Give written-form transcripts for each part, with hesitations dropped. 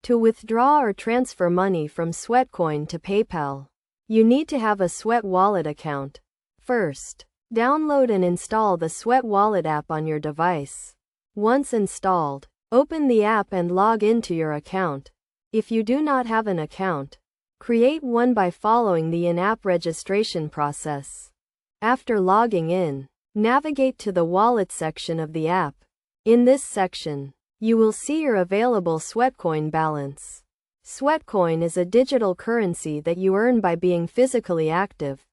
To withdraw or transfer money from Sweatcoin to PayPal, you need to have a Sweat Wallet account. First, download and install the Sweat Wallet app on your device. Once installed, open the app and log into your account. If you do not have an account, create one by following the in-app registration process. After logging in, navigate to the Wallet section of the app. In this section, you will see your available Sweatcoin balance. Sweatcoin is a digital currency that you earn by being physically active,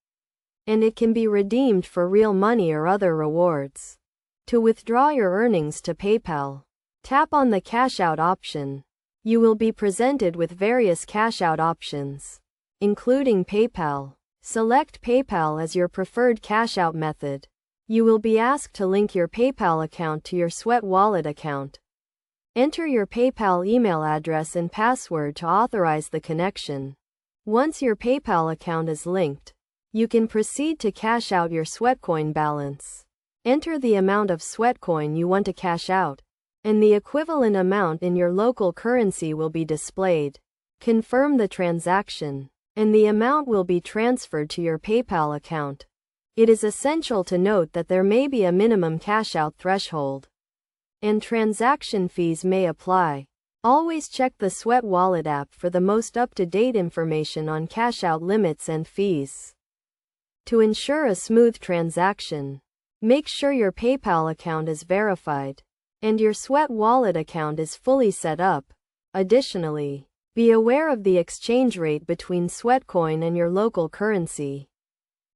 and it can be redeemed for real money or other rewards. To withdraw your earnings to PayPal, tap on the Cash Out option. You will be presented with various cash out options, including PayPal. Select PayPal as your preferred cash out method. You will be asked to link your PayPal account to your Sweat Wallet account. Enter your PayPal email address and password to authorize the connection. Once your PayPal account is linked, you can proceed to cash out your Sweatcoin balance. Enter the amount of Sweatcoin you want to cash out, and the equivalent amount in your local currency will be displayed. Confirm the transaction, and the amount will be transferred to your PayPal account. It is essential to note that there may be a minimum cash out threshold, and transaction fees may apply. Always check the Sweat Wallet app for the most up-to-date information on cash out limits and fees. To ensure a smooth transaction, make sure your PayPal account is verified and your Sweat Wallet account is fully set up. Additionally, be aware of the exchange rate between Sweatcoin and your local currency,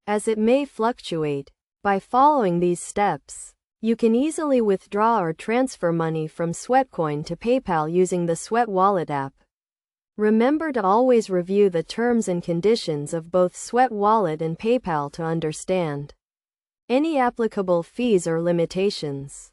as it may fluctuate. By following these steps, you can easily withdraw or transfer money from Sweatcoin to PayPal using the Sweat Wallet app. Remember to always review the terms and conditions of both Sweat Wallet and PayPal to understand any applicable fees or limitations.